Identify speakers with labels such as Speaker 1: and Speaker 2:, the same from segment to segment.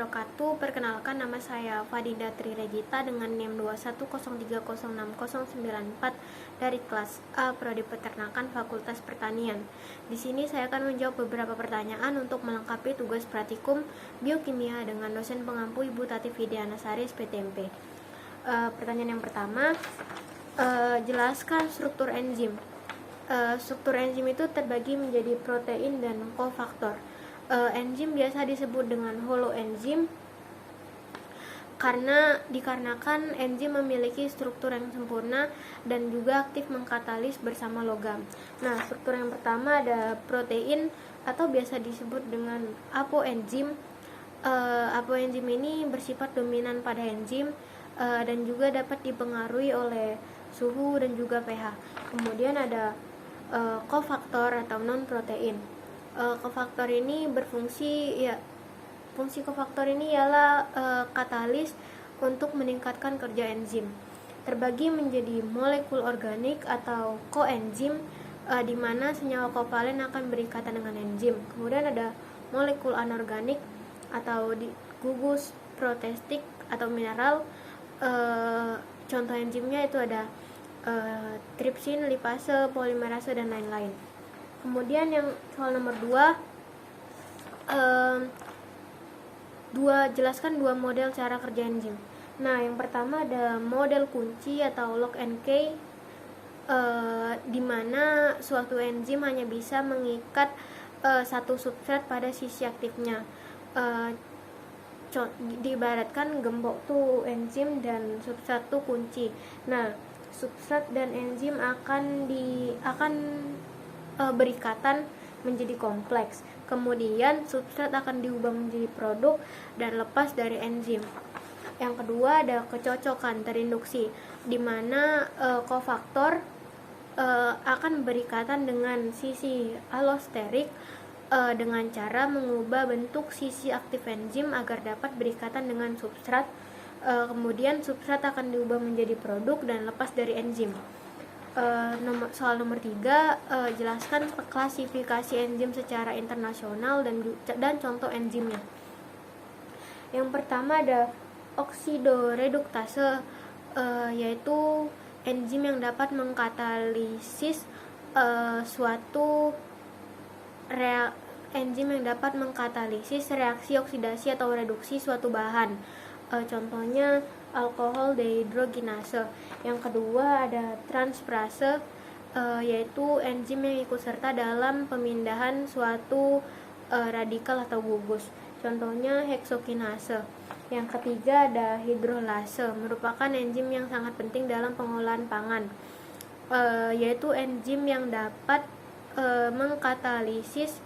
Speaker 1: wabarakatuh. Perkenalkan, nama saya Fadida Tri Regita dengan NIM 210306094 dari kelas A Prodi Peternakan Fakultas Pertanian. Di sini saya akan menjawab beberapa pertanyaan untuk melengkapi tugas praktikum biokimia dengan dosen pengampu Ibu Tati Fidianasari SPTMP. Pertanyaan yang pertama, jelaskan struktur enzim. Struktur enzim itu terbagi menjadi protein dan kofaktor. Enzim biasa disebut dengan holoenzim dikarenakan enzim memiliki struktur yang sempurna dan juga aktif mengkatalis bersama logam. Nah, struktur yang pertama ada protein atau biasa disebut dengan apoenzim. Apoenzim ini bersifat dominan pada enzim dan juga dapat dipengaruhi oleh suhu dan juga pH. Kemudian ada kofaktor atau non protein. Kofaktor ini fungsi kofaktor ini ialah katalis untuk meningkatkan kerja enzim. Terbagi menjadi molekul organik atau koenzim, di mana senyawa kovalen akan berikatan dengan enzim. Kemudian ada molekul anorganik atau gugus protestik atau mineral. Contoh enzimnya itu ada tripsin, lipase, polimerase, dan lain-lain. Kemudian yang soal nomor 2, jelaskan 2 model cara kerja enzim. Nah, yang pertama ada model kunci atau lock and key, di mana suatu enzim hanya bisa mengikat satu substrat pada sisi aktifnya. Diibaratkan gembok tuh enzim dan substrat tuh kunci. Nah, substrat dan enzim akan berikatan menjadi kompleks. Kemudian substrat akan diubah menjadi produk dan lepas dari enzim. Yang kedua ada kecocokan terinduksi, di mana kofaktor akan berikatan dengan sisi alosterik dengan cara mengubah bentuk sisi aktif enzim agar dapat berikatan dengan substrat. Kemudian substrat akan diubah menjadi produk dan lepas dari enzim. Soal nomor 3, jelaskan klasifikasi enzim secara internasional dan contoh enzimnya. Yang pertama ada oksidoreduktase, yaitu enzim yang dapat mengkatalisis reaksi oksidasi atau reduksi suatu bahan. Contohnya alkohol dehidrogenase. Yang kedua ada transferase, yaitu enzim yang ikut serta dalam pemindahan suatu radikal atau gugus. Contohnya heksokinase. Yang ketiga ada hidrolase, merupakan enzim yang sangat penting dalam pengolahan pangan, yaitu enzim yang dapat mengkatalisis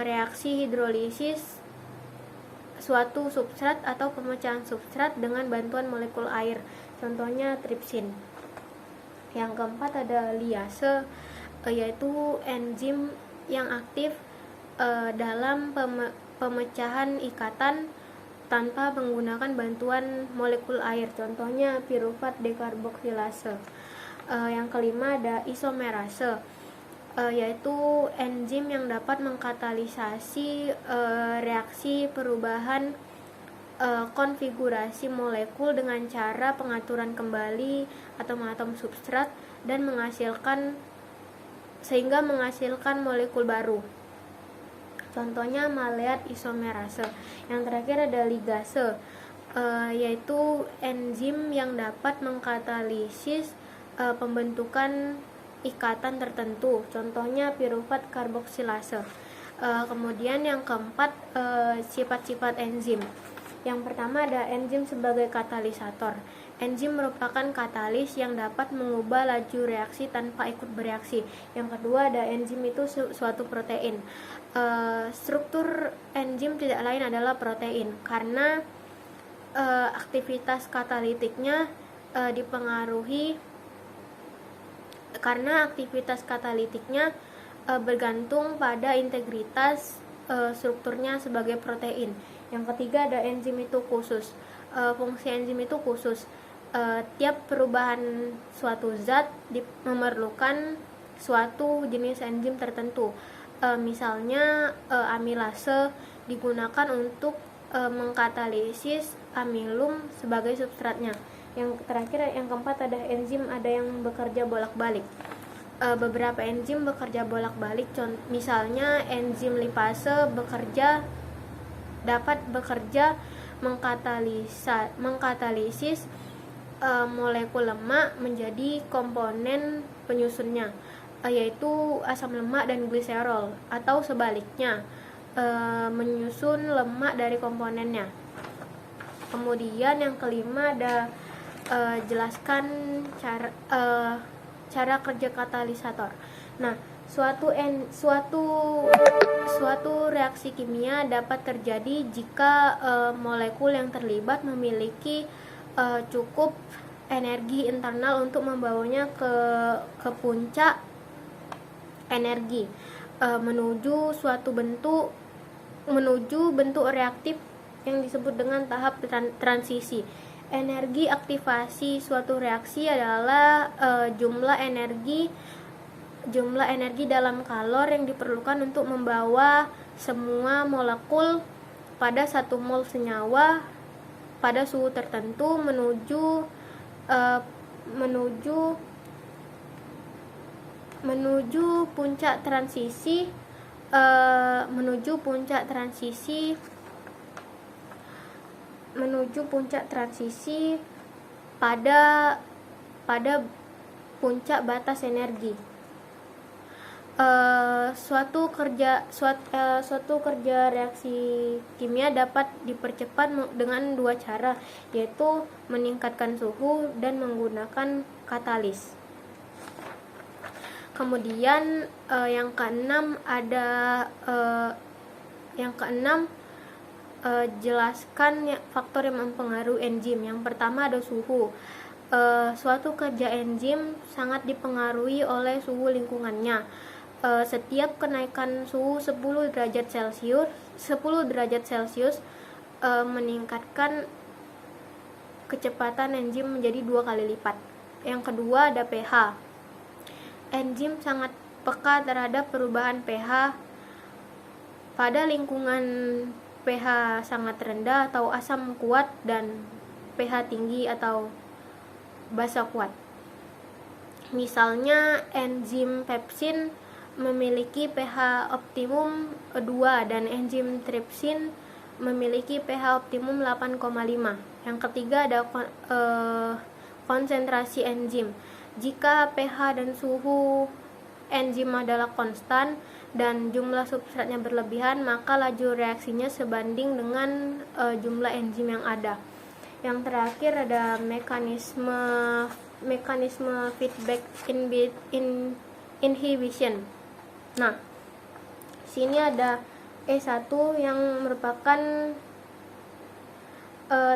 Speaker 1: reaksi hidrolisis suatu substrat atau pemecahan substrat dengan bantuan molekul air, contohnya tripsin. Yang keempat ada liase, yaitu enzim yang aktif dalam pemecahan ikatan tanpa menggunakan bantuan molekul air, contohnya piruvat dekarboksilase. Yang kelima ada isomerase, yaitu enzim yang dapat mengkatalisasi reaksi perubahan konfigurasi molekul dengan cara pengaturan kembali atom-atom substrat dan menghasilkan molekul baru. Contohnya maleat isomerase. Yang terakhir ada ligase, yaitu enzim yang dapat mengkatalisis pembentukan ikatan tertentu, contohnya piruvat karboksilase. Kemudian yang keempat, sifat-sifat enzim. Yang pertama ada enzim sebagai katalisator. Enzim merupakan katalis yang dapat mengubah laju reaksi tanpa ikut bereaksi. Yang kedua ada enzim itu suatu protein. Struktur enzim tidak lain adalah protein, karena aktivitas katalitiknya bergantung pada integritas strukturnya sebagai protein. Yang ketiga ada enzim itu khusus. Fungsi enzim itu khusus. Tiap perubahan suatu zat memerlukan suatu jenis enzim tertentu. Misalnya amilase digunakan untuk mengkatalisis amilum sebagai substratnya. Yang terakhir, yang keempat, ada enzim ada yang bekerja bolak-balik. Beberapa enzim bekerja bolak-balik, misalnya enzim lipase dapat bekerja mengkatalisis molekul lemak menjadi komponen penyusunnya, yaitu asam lemak dan gliserol, atau sebaliknya, menyusun lemak dari komponennya. Kemudian yang kelima, ada jelaskan cara kerja katalisator. Nah, suatu reaksi kimia dapat terjadi jika molekul yang terlibat memiliki cukup energi internal untuk membawanya ke puncak energi menuju bentuk reaktif yang disebut dengan tahap transisi. Energi aktivasi suatu reaksi adalah jumlah energi dalam kalor yang diperlukan untuk membawa semua molekul pada 1 mol senyawa pada suhu tertentu menuju puncak transisi pada puncak batas energi. Suatu kerja reaksi kimia dapat dipercepat dengan 2 cara, yaitu meningkatkan suhu dan menggunakan katalis. Kemudian yang keenam, jelaskan faktor yang mempengaruhi enzim. Yang pertama, ada suhu. Suatu kerja enzim sangat dipengaruhi oleh suhu lingkungannya. Setiap kenaikan suhu 10 derajat Celcius meningkatkan kecepatan enzim menjadi 2 kali lipat. Yang kedua, ada pH. Enzim sangat peka terhadap perubahan pH. Pada lingkungan pH sangat rendah atau asam kuat dan pH tinggi atau basa kuat. Misalnya enzim pepsin memiliki pH optimum 2 dan enzim tripsin memiliki pH optimum 8,5. Yang ketiga, ada konsentrasi enzim. Jika pH dan suhu enzim adalah konstan dan jumlah substratnya berlebihan, maka laju reaksinya sebanding dengan jumlah enzim yang ada. Yang terakhir, ada mekanisme feedback inhibition. Nah, sini ada E1 yang merupakan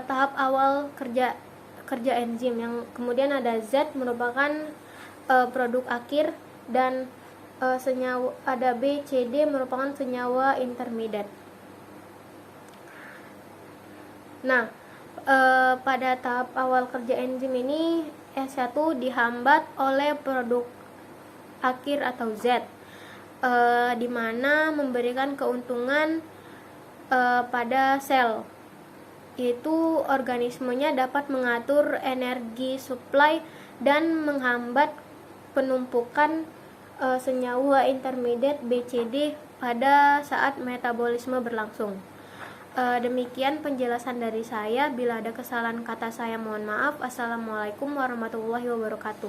Speaker 1: tahap awal kerja enzim, yang kemudian ada Z merupakan produk akhir, dan senyawa, ada B, C, D merupakan senyawa intermediate. Nah, pada tahap awal kerja enzim ini S1 dihambat oleh produk akhir atau Z, di mana memberikan keuntungan pada sel, yaitu organismenya dapat mengatur energi supply dan menghambat penumpukan senyawa intermediate BCD pada saat metabolisme berlangsung. Demikian penjelasan dari saya. Bila ada kesalahan kata saya mohon maaf. Assalamualaikum warahmatullahi wabarakatuh.